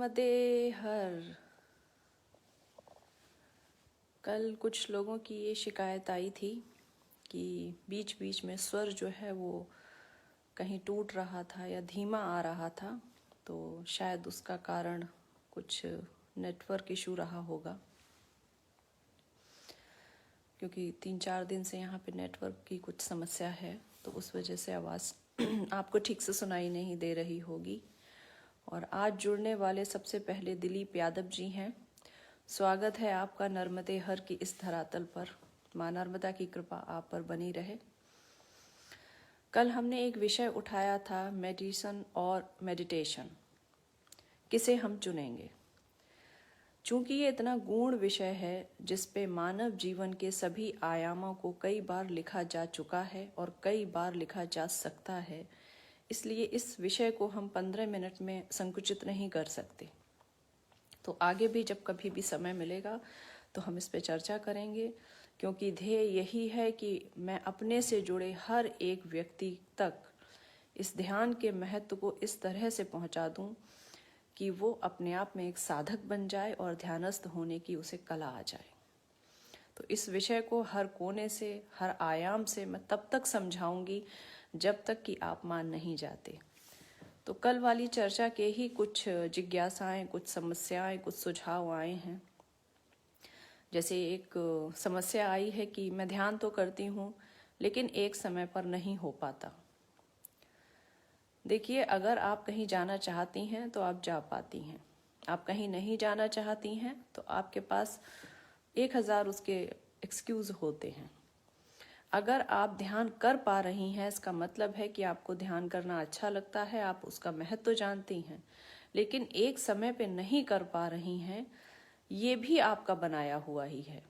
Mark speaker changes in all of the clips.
Speaker 1: नर्मदे हर। कल कुछ लोगों की ये शिकायत आई थी कि बीच बीच में स्वर जो है वो कहीं टूट रहा था या धीमा आ रहा था, तो शायद उसका कारण कुछ नेटवर्क इशू रहा होगा, क्योंकि 3-4 दिन से यहाँ पे नेटवर्क की कुछ समस्या है, तो उस वजह से आवाज़ आपको ठीक से सुनाई नहीं दे रही होगी। और आज जुड़ने वाले सबसे पहले दिलीप यादव जी हैं। स्वागत है आपका नर्मदे हर की इस धरातल पर। माँ नर्मदा की कृपा आप पर बनी रहे। कल हमने एक विषय उठाया था, मेडिसन और मेडिटेशन, किसे हम चुनेंगे। चूंकि ये इतना गूढ़ विषय है जिस पे मानव जीवन के सभी आयामों को कई बार लिखा जा चुका है और कई बार लिखा जा सकता है, इसलिए इस विषय को हम 15 मिनट में संकुचित नहीं कर सकते। तो आगे भी जब कभी भी समय मिलेगा तो हम इस पे चर्चा करेंगे, क्योंकि ध्येय यही है कि मैं अपने से जुड़े हर एक व्यक्ति तक इस ध्यान के महत्व को इस तरह से पहुंचा दूं कि वो अपने आप में एक साधक बन जाए और ध्यानस्थ होने की उसे कला आ जाए। तो इस विषय को हर कोने से, हर आयाम से मैं तब तक समझाऊंगी जब तक कि आप मान नहीं जाते। तो कल वाली चर्चा के ही कुछ जिज्ञासाएं, कुछ समस्याएं, कुछ सुझाव आए हैं। जैसे एक समस्या आई है कि मैं ध्यान तो करती हूँ लेकिन एक समय पर नहीं हो पाता। देखिए, अगर आप कहीं जाना चाहती हैं तो आप जा पाती हैं, आप कहीं नहीं जाना चाहती हैं तो आपके पास 1000 उसके एक्सक्यूज होते हैं। अगर आप ध्यान कर पा रही हैं, इसका मतलब है कि आपको ध्यान करना अच्छा लगता है, आप उसका महत्व जानती हैं। लेकिन एक समय पे नहीं कर पा रही हैं, ये भी आपका बनाया हुआ ही है।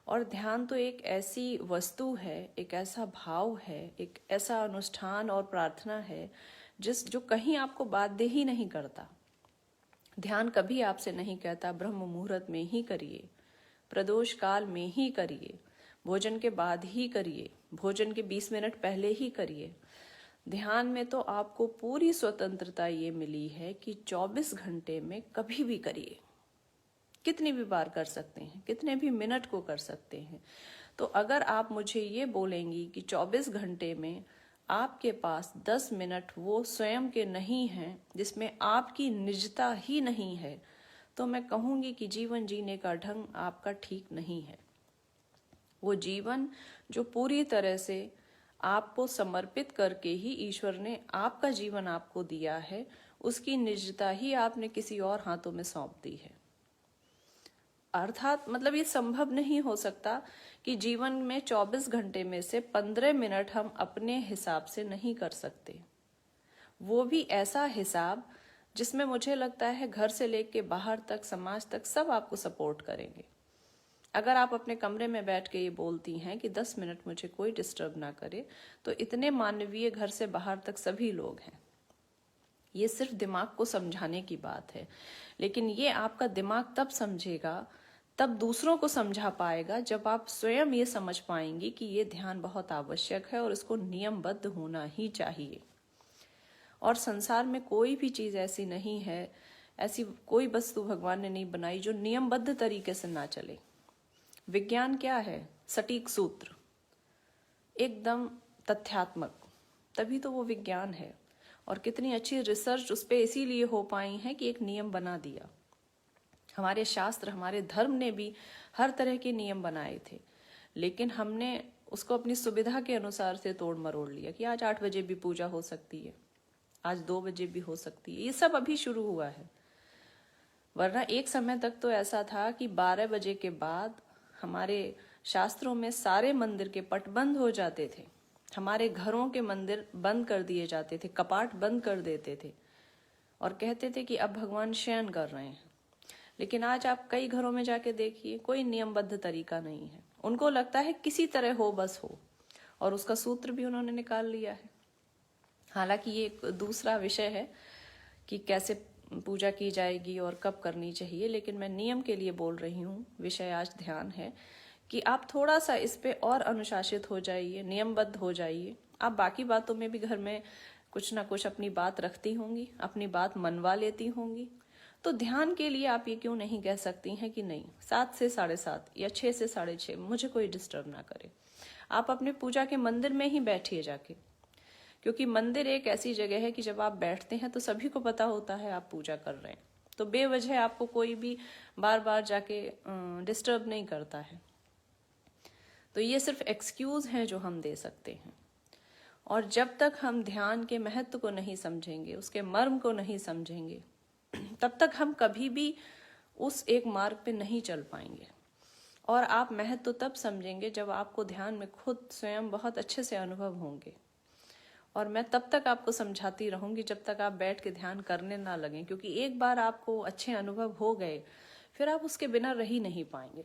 Speaker 1: और ध्यान तो एक ऐसी वस्तु है, एक ऐसा भाव है, एक ऐसा अनुष्ठान और प्रार्थना है जो कहीं आपको बाध्य ही नहीं करता। ध्यान कभी आपसे नहीं कहता ब्रह्म मुहूर्त में ही करिए, प्रदोष काल में ही करिए, भोजन के बाद ही करिए, भोजन के 20 मिनट पहले ही करिए। ध्यान में तो आपको पूरी स्वतंत्रता ये मिली है कि 24 घंटे में कभी भी करिए, कितनी भी बार कर सकते हैं, कितने भी मिनट को कर सकते हैं। तो अगर आप मुझे ये बोलेंगी कि 24 घंटे में आपके पास 10 मिनट वो स्वयं के नहीं हैं, जिसमें आपकी निजता ही नहीं है, तो मैं कहूंगी कि जीवन जीने का ढंग आपका ठीक नहीं है। वो जीवन जो पूरी तरह से आपको समर्पित करके ही ईश्वर ने आपका जीवन आपको दिया है, उसकी निजता ही आपने किसी और हाथों में सौंप दी है। अर्थात मतलब ये संभव नहीं हो सकता कि जीवन में 24 घंटे में से 15 मिनट हम अपने हिसाब से नहीं कर सकते। वो भी ऐसा हिसाब जिसमें मुझे लगता है घर से लेके बाहर तक, समाज तक सब आपको सपोर्ट करेंगे। अगर आप अपने कमरे में बैठ के ये बोलती हैं कि 10 मिनट मुझे कोई डिस्टर्ब ना करे, तो इतने मानवीय घर से बाहर तक सभी लोग हैं। ये सिर्फ दिमाग को समझाने की बात है, लेकिन ये आपका दिमाग तब समझेगा, तब दूसरों को समझा पाएगा, जब आप स्वयं ये समझ पाएंगी कि ये ध्यान बहुत आवश्यक है और इसको नियमबद्ध होना ही चाहिए। और संसार में कोई भी चीज ऐसी नहीं है, ऐसी कोई वस्तु भगवान ने नहीं बनाई जो नियमबद्ध तरीके से ना चले। विज्ञान क्या है? सटीक सूत्र, एकदम तथ्यात्मक, तभी तो वो विज्ञान है। और कितनी अच्छी रिसर्च उस पर इसीलिए हो पाई है कि एक नियम बना दिया। हमारे शास्त्र, हमारे धर्म ने भी हर तरह के नियम बनाए थे, लेकिन हमने उसको अपनी सुविधा के अनुसार से तोड़ मरोड़ लिया कि आज 8 बजे भी पूजा हो सकती है, आज 2 बजे भी हो सकती है। ये सब अभी शुरू हुआ है, वरना एक समय तक तो ऐसा था कि 12 बजे के बाद हमारे शास्त्रों में सारे मंदिर के पट बंद हो जाते थे, हमारे घरों के मंदिर बंद कर दिए जाते थे, कपाट बंद कर देते थे और कहते थे कि अब भगवान शयन कर रहे हैं। लेकिन आज आप कई घरों में जाके देखिए, कोई नियमबद्ध तरीका नहीं है। उनको लगता है किसी तरह हो बस हो, और उसका सूत्र भी उन्होंने निकाल लिया है। हालांकि ये एक दूसरा विषय है कि कैसे पूजा की जाएगी और कब करनी चाहिए, लेकिन मैं नियम के लिए बोल रही हूँ। विषय आज ध्यान है कि आप थोड़ा सा इस पे और अनुशासित हो जाइए, नियमबद्ध हो जाइए। आप बाकी बातों में भी घर में कुछ ना कुछ अपनी बात रखती होंगी, अपनी बात मनवा लेती होंगी, तो ध्यान के लिए आप ये क्यों नहीं कह सकती हैं कि नहीं 7 से 7:30 या 6 से 6:30 मुझे कोई डिस्टर्ब ना करे। आप अपने पूजा के मंदिर में ही बैठिए जाके, क्योंकि मंदिर एक ऐसी जगह है कि जब आप बैठते हैं तो सभी को पता होता है आप पूजा कर रहे हैं, तो बेवजह आपको कोई भी बार बार जाके डिस्टर्ब नहीं करता है। तो ये सिर्फ एक्सक्यूज हैं जो हम दे सकते हैं। और जब तक हम ध्यान के महत्व को नहीं समझेंगे, उसके मर्म को नहीं समझेंगे, तब तक हम कभी भी उस एक मार्ग पे नहीं चल पाएंगे। और आप महत्व तब समझेंगे जब आपको ध्यान में खुद स्वयं बहुत अच्छे से अनुभव होंगे। और मैं तब तक आपको समझाती रहूंगी जब तक आप बैठ के ध्यान करने ना लगें, क्योंकि एक बार आपको अच्छे अनुभव हो गए फिर आप उसके बिना रह ही नहीं पाएंगे।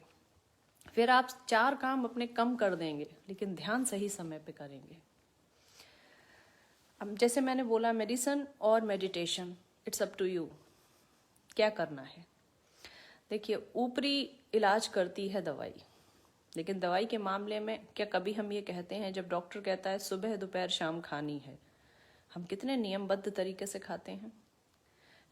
Speaker 1: फिर आप 4 काम अपने कम कर देंगे लेकिन ध्यान सही समय पे करेंगे। अब जैसे मैंने बोला मेडिसिन और meditation, it's up to you, क्या करना है। देखिए ऊपरी इलाज करती है दवाई, लेकिन दवाई के मामले में क्या कभी हम ये कहते हैं, जब डॉक्टर कहता है सुबह दोपहर शाम खानी है, हम कितने नियमबद्ध तरीके से खाते हैं।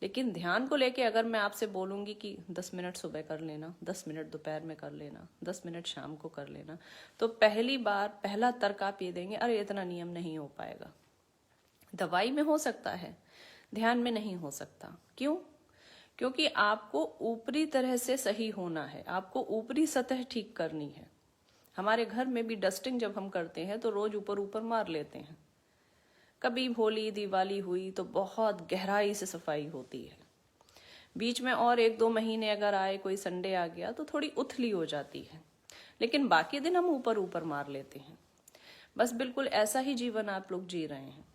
Speaker 1: लेकिन ध्यान को लेके अगर मैं आपसे बोलूंगी कि 10 मिनट सुबह कर लेना, 10 मिनट दोपहर में कर लेना, 10 मिनट शाम को कर लेना, तो पहला तर्क आप ये देंगे, अरे इतना नियम नहीं हो पाएगा। दवाई में हो सकता है, ध्यान में नहीं हो सकता। क्यों? क्योंकि आपको ऊपरी तरह से सही होना है, आपको ऊपरी सतह ठीक करनी है। हमारे घर में भी डस्टिंग जब हम करते हैं तो रोज ऊपर ऊपर मार लेते हैं। कभी होली दिवाली हुई तो बहुत गहराई से सफाई होती है। बीच में और 1-2 महीने अगर आए, कोई संडे आ गया तो थोड़ी उथली हो जाती है, लेकिन बाकी दिन हम ऊपर ऊपर मार लेते हैं। बस बिल्कुल ऐसा ही जीवन आप लोग जी रहे हैं।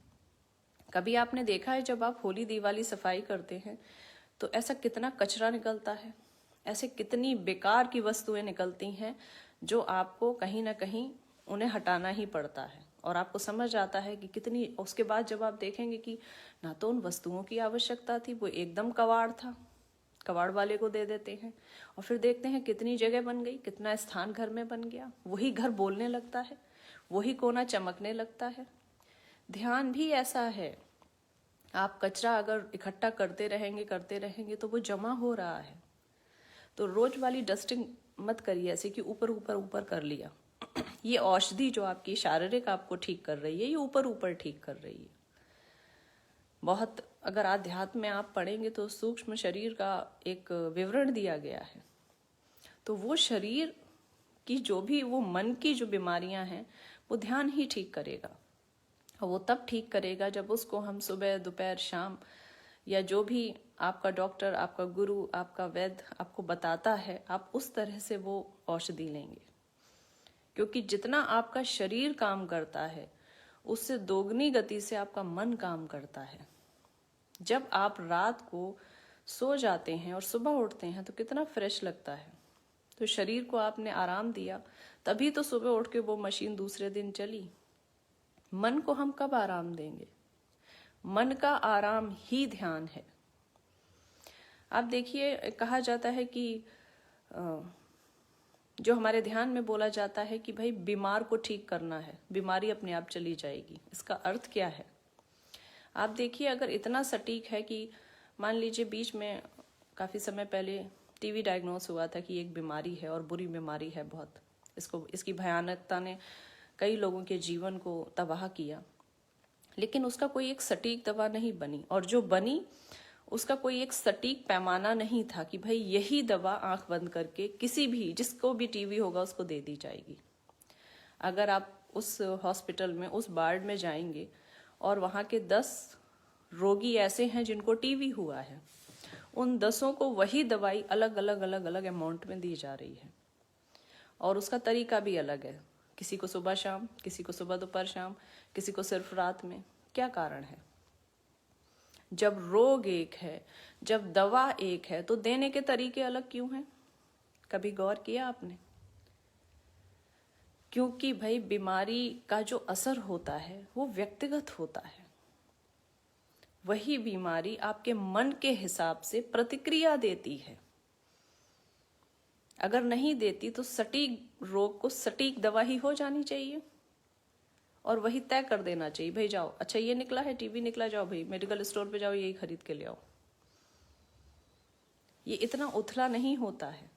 Speaker 1: कभी आपने देखा है जब आप होली दिवाली सफाई करते हैं तो ऐसा कितना कचरा निकलता है, ऐसे कितनी बेकार की वस्तुएं निकलती हैं जो आपको कहीं ना कहीं उन्हें हटाना ही पड़ता है। और आपको समझ आता है कि कितनी, उसके बाद जब आप देखेंगे कि ना तो उन वस्तुओं की आवश्यकता थी, वो एकदम कबाड़ था, कबाड़ वाले को दे देते हैं। और फिर देखते हैं कितनी जगह बन गई, कितना स्थान घर में बन गया, वही घर बोलने लगता है, वही कोना चमकने लगता है। ध्यान भी ऐसा है, आप कचरा अगर इकट्ठा करते रहेंगे तो वो जमा हो रहा है। तो रोज वाली डस्टिंग मत करिए ऐसे कि ऊपर ऊपर ऊपर कर लिया। ये औषधि जो आपकी शारीरिक आपको ठीक कर रही है, ये ऊपर ऊपर ठीक कर रही है। बहुत अगर आध्यात्म में आप पढ़ेंगे तो सूक्ष्म शरीर का एक विवरण दिया गया है। तो वो शरीर की जो भी, वो मन की जो बीमारियां हैं वो ध्यान ही ठीक करेगा। और वो तब ठीक करेगा जब उसको हम सुबह दोपहर शाम, या जो भी आपका डॉक्टर, आपका गुरु, आपका वैद्य आपको बताता है, आप उस तरह से वो औषधि लेंगे। क्योंकि जितना आपका शरीर काम करता है उससे दोगुनी गति से आपका मन काम करता है। जब आप रात को सो जाते हैं और सुबह उठते हैं तो कितना फ्रेश लगता है। तो शरीर को आपने आराम दिया, तभी तो सुबह उठ के वो मशीन दूसरे दिन चली। मन को हम कब आराम देंगे? मन का आराम ही ध्यान है। आप देखिए, कहा जाता है कि जो हमारे ध्यान में बोला जाता है कि भाई बीमार को ठीक करना है, बीमारी अपने आप चली जाएगी। इसका अर्थ क्या है? आप देखिए, अगर इतना सटीक है कि मान लीजिए बीच में काफी समय पहले टीबी डायग्नोस हुआ था कि एक बीमारी है और बुरी बीमारी है बहुत, इसकी भयानकता ने कई लोगों के जीवन को तबाह किया, लेकिन उसका कोई एक सटीक दवा नहीं बनी। और जो बनी उसका कोई एक सटीक पैमाना नहीं था कि भाई यही दवा आंख बंद करके किसी भी, जिसको भी टीबी होगा उसको दे दी जाएगी। अगर आप उस हॉस्पिटल में, उस वार्ड में जाएंगे और वहां के 10 रोगी ऐसे हैं जिनको टीबी हुआ है, उन 10 को वही दवाई अलग अलग अमाउंट में दी जा रही है। और उसका तरीका भी अलग है, किसी को सुबह शाम, किसी को सुबह दोपहर शाम, किसी को सिर्फ रात में। क्या कारण है? जब रोग एक है, जब दवा एक है, तो देने के तरीके अलग क्यों हैं? कभी गौर किया आपने? क्योंकि भाई बीमारी का जो असर होता है वो व्यक्तिगत होता है। वही बीमारी आपके मन के हिसाब से प्रतिक्रिया देती है। अगर नहीं देती तो सटीक रोग को सटीक दवा ही हो जानी चाहिए और वही तय कर देना चाहिए, भाई जाओ, अच्छा ये निकला है, टीबी निकला, जाओ भाई मेडिकल स्टोर पे जाओ, यही खरीद के ले आओ। ये इतना उथला नहीं होता है।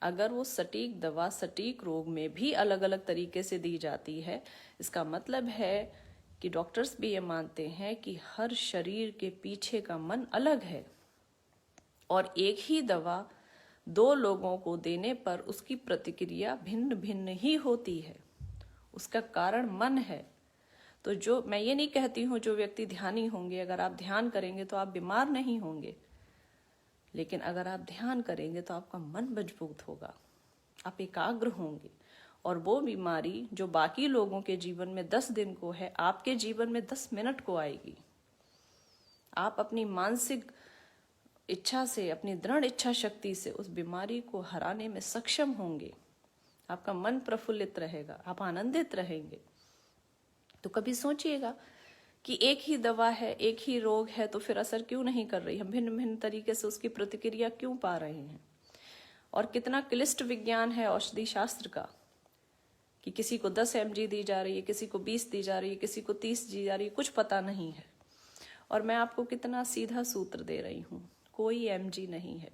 Speaker 1: अगर वो सटीक दवा सटीक रोग में भी अलग अलग तरीके से दी जाती है, इसका मतलब है कि डॉक्टर्स भी ये मानते हैं कि हर शरीर के पीछे का मन अलग है और एक ही दवा दो लोगों को देने पर उसकी प्रतिक्रिया भिन्न भिन्न ही होती है। उसका कारण मन है। तो जो मैं ये नहीं कहती हूँ जो व्यक्ति ध्यानी होंगे, अगर आप ध्यान करेंगे तो आप बीमार नहीं होंगे, लेकिन अगर आप ध्यान करेंगे तो आपका मन मजबूत होगा, आप एकाग्र होंगे और वो बीमारी जो बाकी लोगों के जीवन में 10 दिन को है, आपके जीवन में 10 मिनट को आएगी। आप अपनी मानसिक इच्छा से, अपनी दृढ़ इच्छा शक्ति से उस बीमारी को हराने में सक्षम होंगे। आपका मन प्रफुल्लित रहेगा, आप आनंदित रहेंगे। तो कभी सोचिएगा कि एक ही दवा है, एक ही रोग है, तो फिर असर क्यों नहीं कर रही, हम भिन्न भिन्न तरीके से उसकी प्रतिक्रिया क्यों पा रहे हैं। और कितना क्लिष्ट विज्ञान है औषधि शास्त्र का कि किसी को 10 mg दी जा रही है, किसी को 20 दी जा रही है, किसी को 30 दी जा रही है, कुछ पता नहीं है। और मैं आपको कितना सीधा सूत्र दे रही हूँ, कोई mg नहीं है,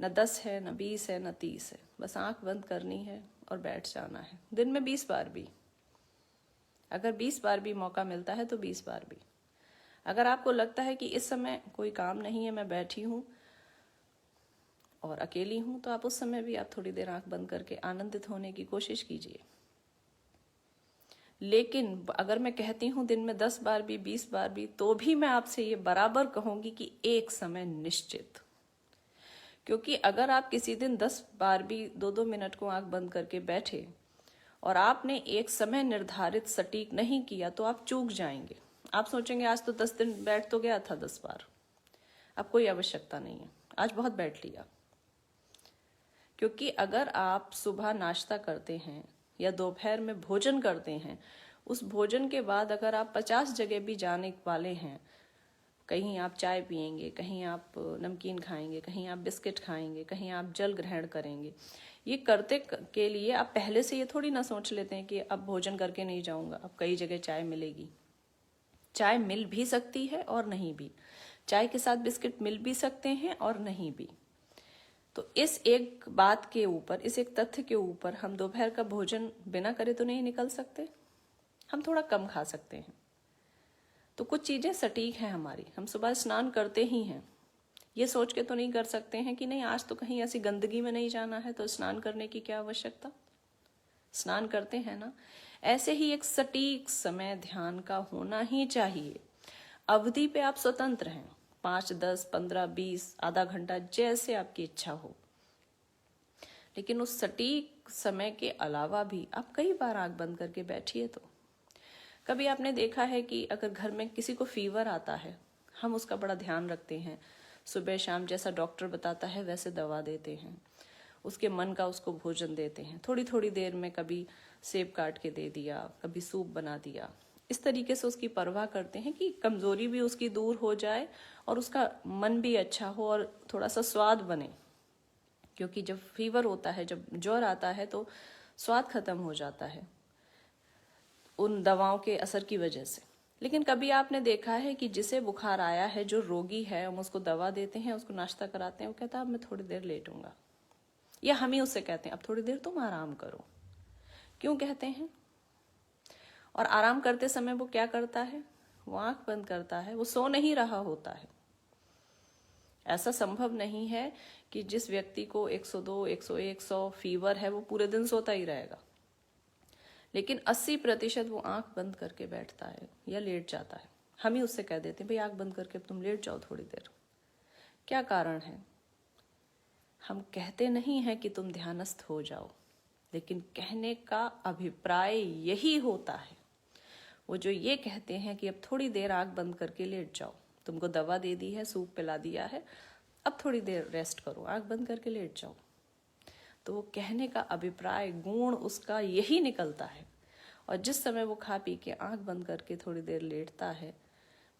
Speaker 1: न 10 है, न 20 है, न 30 है। बस आंख बंद करनी है और बैठ जाना है, दिन में 20 बार भी। अगर 20 बार भी मौका मिलता है तो 20 बार भी। अगर आपको लगता है कि इस समय कोई काम नहीं है, मैं बैठी हूँ और अकेली हूँ, तो आप उस समय भी आप थोड़ी देर आंख बंद करके आनंदित होने की कोशिश कीजिए। लेकिन अगर मैं कहती हूँ दिन में 10 बार भी, 20 बार भी, तो भी मैं आपसे ये बराबर कहूंगी कि एक समय निश्चित। क्योंकि अगर आप किसी दिन 10 बार भी 2-2 मिनट को आंख बंद करके बैठे और आपने एक समय निर्धारित सटीक नहीं किया, तो आप चूक जाएंगे। आप सोचेंगे आज तो 10 दिन बैठ तो गया था 10 बार, अब कोई आवश्यकता नहीं है, आज बहुत बैठ लिया। क्योंकि अगर आप सुबह नाश्ता करते हैं या दोपहर में भोजन करते हैं, उस भोजन के बाद अगर आप 50 जगह भी जाने वाले हैं, कहीं आप चाय पिएंगे, कहीं आप नमकीन खाएंगे, कहीं आप बिस्किट खाएंगे, कहीं आप जल ग्रहण करेंगे, ये करते के लिए आप पहले से ये थोड़ी ना सोच लेते हैं कि अब भोजन करके नहीं जाऊंगा, अब कई जगह चाय मिलेगी। चाय मिल भी सकती है और नहीं भी, चाय के साथ बिस्किट मिल भी सकते हैं और नहीं भी। तो इस एक बात के ऊपर, इस एक तथ्य के ऊपर हम दोपहर का भोजन बिना करे तो नहीं निकल सकते, हम थोड़ा कम खा सकते हैं। तो कुछ चीजें सटीक हैं हमारी, हम सुबह स्नान करते ही हैं, ये सोच के तो नहीं कर सकते हैं कि नहीं आज तो कहीं ऐसी गंदगी में नहीं जाना है तो स्नान करने की क्या आवश्यकता, स्नान करते हैं ना। ऐसे ही एक सटीक समय ध्यान का होना ही चाहिए। अवधि पे आप स्वतंत्र हैं, 5, 10, 15, 20, आधा घंटा, जैसे आपकी इच्छा हो। लेकिन उस सटीक समय के अलावा भी आप कई बार आंख बंद करके बैठिए। तो कभी आपने देखा है कि अगर घर में किसी को फीवर आता है, हम उसका बड़ा ध्यान रखते हैं, सुबह शाम जैसा डॉक्टर बताता है वैसे दवा देते हैं, उसके मन का उसको भोजन देते हैं, थोड़ी थोड़ी देर में कभी सेब काट के दे दिया, कभी सूप बना दिया, इस तरीके से उसकी परवाह करते हैं कि कमजोरी भी उसकी दूर हो जाए और उसका मन भी अच्छा हो और थोड़ा सा स्वाद बने। क्योंकि जब फीवर होता है, जब ज्वर आता है, तो स्वाद खत्म हो जाता है उन दवाओं के असर की वजह से। लेकिन कभी आपने देखा है कि जिसे बुखार आया है, जो रोगी है, हम उसको दवा देते हैं, उसको नाश्ता कराते हैं, वो कहता है अब मैं थोड़ी देर लेटूंगा, या हम ही उससे कहते हैं अब थोड़ी देर तुम आराम करो। क्यों कहते हैं? और आराम करते समय वो क्या करता है, वो आंख बंद करता है, वो सो नहीं रहा होता है। ऐसा संभव नहीं है कि जिस व्यक्ति को 102, 101, 100 फीवर है वो पूरे दिन सोता ही रहेगा। लेकिन 80% वो आंख बंद करके बैठता है या लेट जाता है। हम ही उससे कह देते हैं भाई आंख बंद करके तुम लेट जाओ थोड़ी देर। क्या कारण है? हम कहते नहीं हैं कि तुम ध्यानस्थ हो जाओ, लेकिन कहने का अभिप्राय यही होता है। वो जो ये कहते हैं कि अब थोड़ी देर आंख बंद करके लेट जाओ, तुमको दवा दे दी है, सूप पिला दिया है, अब थोड़ी देर रेस्ट करो, आंख बंद करके लेट जाओ। तो वो कहने का अभिप्राय, गुण उसका यही निकलता है। और जिस समय वो खा पी के आंख बंद करके थोड़ी देर लेटता है,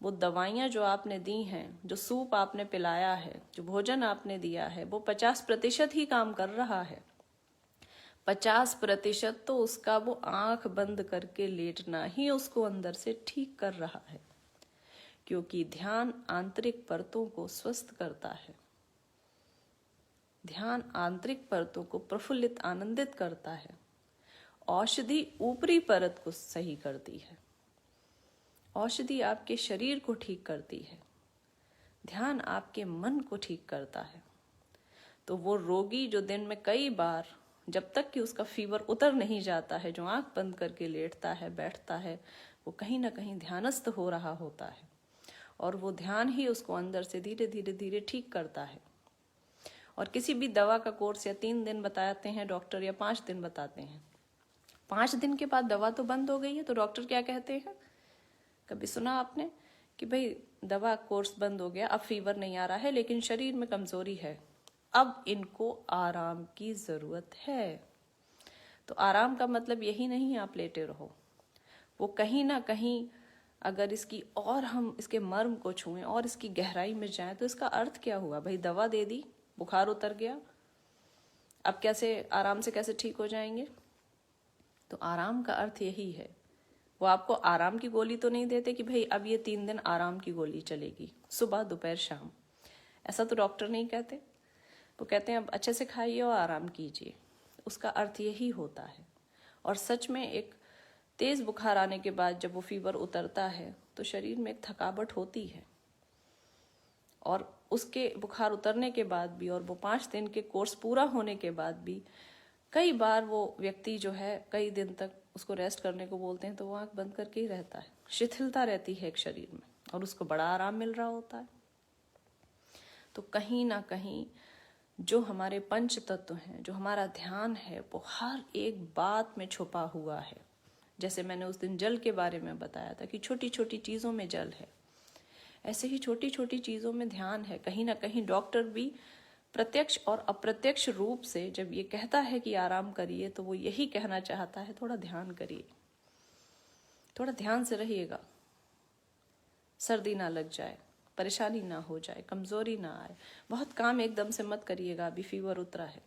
Speaker 1: वो दवाइयाँ जो आपने दी हैं, जो सूप आपने पिलाया है, जो भोजन आपने दिया है, वो 50% ही काम कर रहा है। 50% तो उसका वो आंख बंद करके लेटना ही उसको अंदर से ठीक कर रहा है। क्योंकि ध्यान आंतरिक परतों को स्वस्थ करता है। ध्यान आंतरिक परतों को प्रफुल्लित आनंदित करता है। औषधि ऊपरी परत को सही करती है। औषधि आपके शरीर को ठीक करती है। ध्यान आपके मन को ठीक करता है। तो वो रोगी जो दिन में कई बार, जब तक कि उसका फीवर उतर नहीं जाता है, जो आंख बंद करके लेटता है, बैठता है, वो कहीं ना कहीं ध्यानस्थ हो रहा होता है और वो ध्यान ही उसको अंदर से धीरे धीरे धीरे ठीक करता है। और किसी भी दवा का कोर्स या 3 दिन बताते हैं डॉक्टर या 5 दिन बताते हैं, 5 दिन के बाद दवा तो बंद हो गई है तो डॉक्टर क्या कहते हैं? कभी सुना आपने कि भाई दवा कोर्स बंद हो गया, अब फीवर नहीं आ रहा है, लेकिन शरीर में कमजोरी है, अब इनको आराम की जरूरत है। तो आराम का मतलब यही नहीं आप लेटे रहो। वो कहीं ना कहीं अगर इसकी और हम इसके मर्म को छुएं और इसकी गहराई में जाएं तो इसका अर्थ क्या हुआ? भाई दवा दे दी, बुखार उतर गया, अब कैसे आराम से कैसे ठीक हो जाएंगे? तो आराम का अर्थ यही है। वो आपको आराम की गोली तो नहीं देते कि भाई अब ये 3 दिन आराम की गोली चलेगी, सुबह दोपहर शाम, ऐसा तो डॉक्टर नहीं कहते। वो कहते हैं अब अच्छे से खाइए और आराम कीजिए। उसका अर्थ यही होता है। और सच में एक तेज बुखार आने के बाद जब वो फीवर उतरता है तो शरीर में एक थकावट होती है, और उसके बुखार उतरने के बाद भी और वो 5 दिन के कोर्स पूरा होने के बाद भी कई बार वो व्यक्ति जो है कई दिन तक उसको रेस्ट करने को बोलते हैं तो वो आंख बंद करके ही रहता है, शिथिलता रहती है एक शरीर में और उसको बड़ा आराम मिल रहा होता है। तो कहीं ना कहीं जो हमारे पंच तत्व हैं, जो हमारा ध्यान है, वो हर एक बात में छुपा हुआ है। जैसे मैंने उस दिन जल के बारे में बताया था कि छोटी छोटी चीजों में जल है, ऐसे ही छोटी छोटी चीजों में ध्यान है। कहीं ना कहीं डॉक्टर भी प्रत्यक्ष और अप्रत्यक्ष रूप से जब ये कहता है कि आराम करिए तो वो यही कहना चाहता है थोड़ा ध्यान करिए, थोड़ा ध्यान से रहिएगा, सर्दी ना लग जाए, परेशानी ना हो जाए, कमजोरी ना आए, बहुत काम एकदम से मत करिएगा, अभी फीवर उतरा है।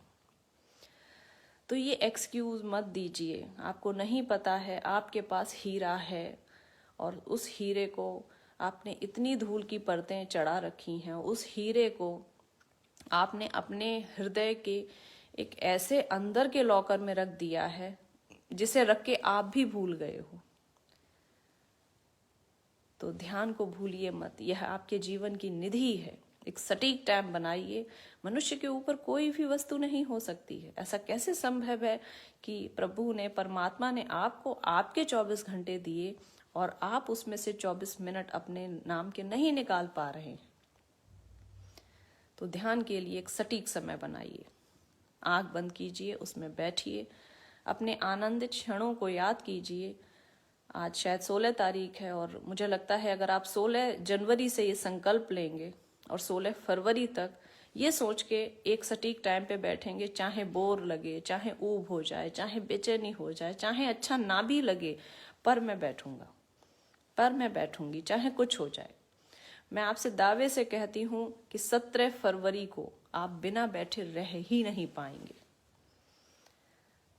Speaker 1: तो ये एक्सक्यूज मत दीजिए। आपको नहीं पता है आपके पास हीरा है और उस हीरे को आपने इतनी धूल की परतें चढ़ा रखी हैं, उस हीरे को आपने अपने हृदय के एक ऐसे अंदर के लॉकर में रख दिया है जिसे रख के आप भी भूल गए हो। तो ध्यान को भूलिए मत, यह आपके जीवन की निधि है। एक सटीक टाइम बनाइए। मनुष्य के ऊपर कोई भी वस्तु नहीं हो सकती है। ऐसा कैसे संभव है कि प्रभु ने, परमात्मा ने आपको आपके 24 घंटे दिए और आप उसमें से 24 मिनट अपने नाम के नहीं निकाल पा रहे हैं? तो ध्यान के लिए एक सटीक समय बनाइए। आंख बंद कीजिए, उसमें बैठिए, अपने आनंदित क्षणों को याद कीजिए। आज शायद 16 तारीख है और मुझे लगता है अगर आप 16 जनवरी से ये संकल्प लेंगे और 16 फरवरी तक ये सोच के एक सटीक टाइम पे बैठेंगे, चाहे बोर लगे, चाहे ऊब हो जाए, चाहे बेचैनी हो जाए, चाहे अच्छा ना भी लगे, पर मैं बैठूंगा, पर मैं बैठूंगी, चाहे कुछ हो जाए। मैं आपसे दावे से कहती हूं कि 17 फरवरी को आप बिना बैठे रह ही नहीं पाएंगे।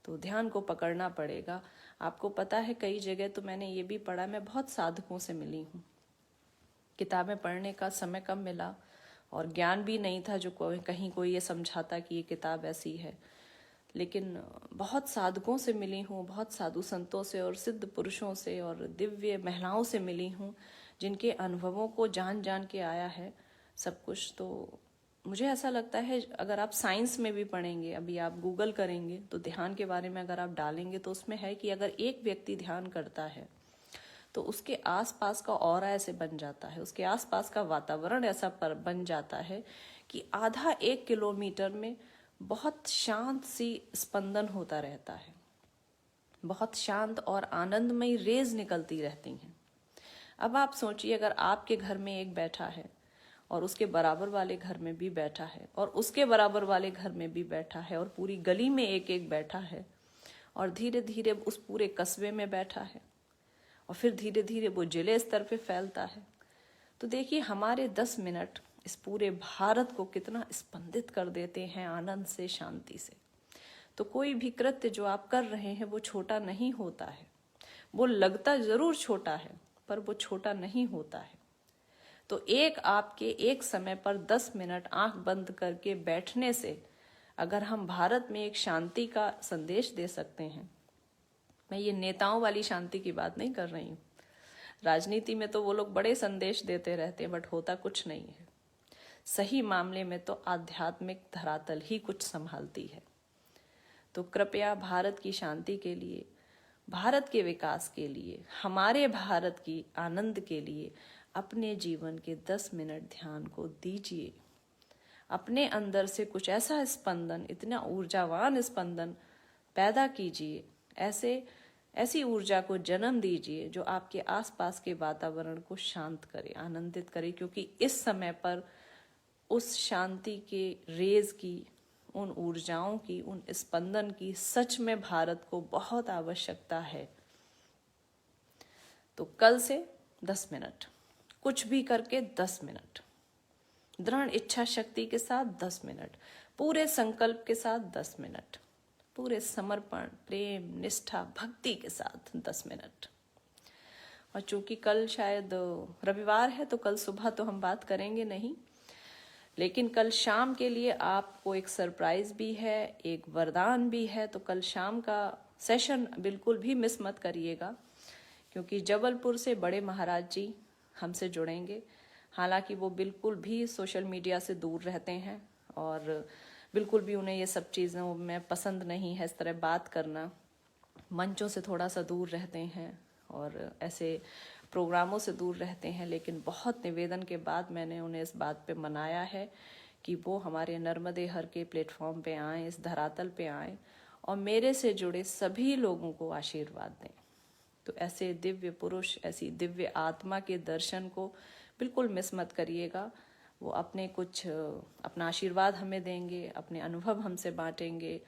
Speaker 1: तो ध्यान को पकड़ना पड़ेगा। आपको पता है कई जगह तो मैंने ये भी पढ़ा, मैं बहुत साधकों से मिली हूँ, किताबें पढ़ने का समय कम मिला और ज्ञान भी नहीं था जो कहीं कोई ये समझाता कि ये किताब ऐसी है, लेकिन बहुत साधकों से मिली हूँ, बहुत साधु संतों से और सिद्ध पुरुषों से और दिव्य महिलाओं से मिली हूँ जिनके अनुभवों को जान जान के आया है सब कुछ। तो मुझे ऐसा लगता है अगर आप साइंस में भी पढ़ेंगे, अभी आप गूगल करेंगे तो ध्यान के बारे में अगर आप डालेंगे तो उसमें है कि अगर एक व्यक्ति ध्यान करता है तो उसके आसपास का ऑरा ऐसे बन जाता है, उसके आसपास का वातावरण ऐसा बन जाता है कि आधा 1 किलोमीटर में बहुत शांत सी स्पंदन होता रहता है, बहुत शांत और आनंदमयी रेज निकलती रहती हैं। अब आप सोचिए अगर आपके घर में एक बैठा है और उसके बराबर वाले घर में भी बैठा है और उसके बराबर वाले घर में भी बैठा है और पूरी गली में एक एक बैठा है और धीरे धीरे उस पूरे कस्बे में बैठा है और फिर धीरे धीरे वो जिले स्तर पे फैलता है, तो देखिए हमारे 10 मिनट इस पूरे भारत को कितना स्पंदित कर देते हैं आनंद से, शांति से। तो कोई भी कृत्य जो आप कर रहे हैं वो छोटा नहीं होता है। वो लगता जरूर छोटा है पर वो छोटा नहीं होता है। तो आपके एक समय पर 10 मिनट आंख बंद करके बैठने से अगर हम भारत में एक शांति का संदेश दे सकते हैं, मैं ये नेताओं वाली शांति की बात नहीं कर रही हूँ, राजनीति में तो वो लोग बड़े संदेश देते रहते हैं बट होता कुछ नहीं है। सही मामले में तो आध्यात्मिक धरातल ही कुछ संभालती है। तो कृपया भारत की शांति के लिए, भारत के विकास के लिए, हमारे भारत की आनंद के लिए अपने जीवन के 10 मिनट ध्यान को दीजिए। अपने अंदर से कुछ ऐसा स्पंदन, इतना ऊर्जावान स्पंदन पैदा कीजिए, ऐसी ऊर्जा को जन्म दीजिए जो आपके आसपास के वातावरण को शांत करे, आनंदित करे, क्योंकि इस समय पर उस शांति के रेज की, उन ऊर्जाओं की, उन स्पंदन की सच में भारत को बहुत आवश्यकता है। तो कल से 10 मिनट, कुछ भी करके 10 मिनट, दृढ़ इच्छा शक्ति के साथ 10 मिनट, पूरे संकल्प के साथ 10 मिनट, पूरे समर्पण, प्रेम, निष्ठा, भक्ति के साथ 10 मिनट। और चूंकि कल शायद रविवार है तो कल सुबह तो हम बात करेंगे नहीं, लेकिन कल शाम के लिए आपको एक सरप्राइज भी है, एक वरदान भी है। तो कल शाम का सेशन बिल्कुल भी मिस मत करिएगा, क्योंकि जबलपुर से बड़े महाराज जी हमसे जुड़ेंगे। हालांकि वो बिल्कुल भी सोशल मीडिया से दूर रहते हैं और बिल्कुल भी उन्हें ये सब चीज़ों में पसंद नहीं है, इस तरह बात करना, मंचों से थोड़ा सा दूर रहते हैं और ऐसे प्रोग्रामों से दूर रहते हैं। लेकिन बहुत निवेदन के बाद मैंने उन्हें इस बात पे मनाया है कि वो हमारे नर्मदे हर के प्लेटफॉर्म पे आएँ, इस धरातल पे आएँ और मेरे से जुड़े सभी लोगों को आशीर्वाद दें। तो ऐसे दिव्य पुरुष, ऐसी दिव्य आत्मा के दर्शन को बिल्कुल मिस मत करिएगा। वो अपना आशीर्वाद हमें देंगे, अपने अनुभव हमसे बांटेंगे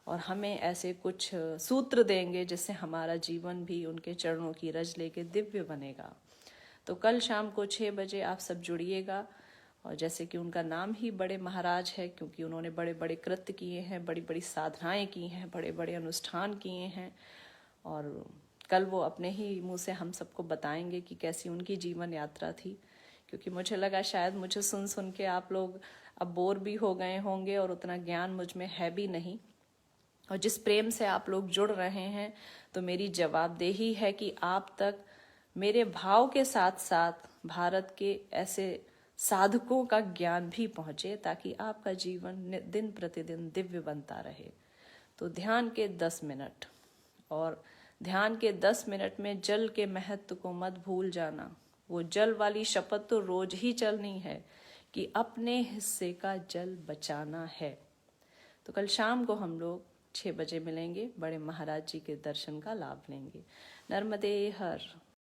Speaker 1: और हमें ऐसे कुछ सूत्र देंगे जिससे हमारा जीवन भी उनके चरणों की रज लेके दिव्य बनेगा। तो कल शाम को 6 बजे आप सब जुड़िएगा। और जैसे कि उनका नाम ही बड़े महाराज है, क्योंकि उन्होंने बड़े बड़े कृत्य किए हैं, बड़ी बड़ी साधनाएं की हैं, बड़े बड़े अनुष्ठान किए हैं और कल वो अपने ही मुंह से हम सबको बताएंगे कि कैसी उनकी जीवन यात्रा थी। क्योंकि मुझे लगा शायद मुझे सुन के आप लोग अब बोर भी हो गए होंगे और उतना ज्ञान मुझ में है भी नहीं। और जिस प्रेम से आप लोग जुड़ रहे हैं, तो मेरी जवाबदेही है कि आप तक मेरे भाव के साथ साथ भारत के ऐसे साधकों का ज्ञान भी पहुंचे, ताकि आपका जीवन दिन प्रतिदिन दिव्य बनता रहे। तो ध्यान के 10 मिनट, और ध्यान के 10 मिनट में जल के महत्व को मत भूल जाना। वो जल वाली शपथ तो रोज ही चलनी है कि अपने हिस्से का जल बचाना है। तो कल शाम को हम लोग 6 बजे मिलेंगे, बड़े महाराज जी के दर्शन का लाभ लेंगे। नर्मदे हर।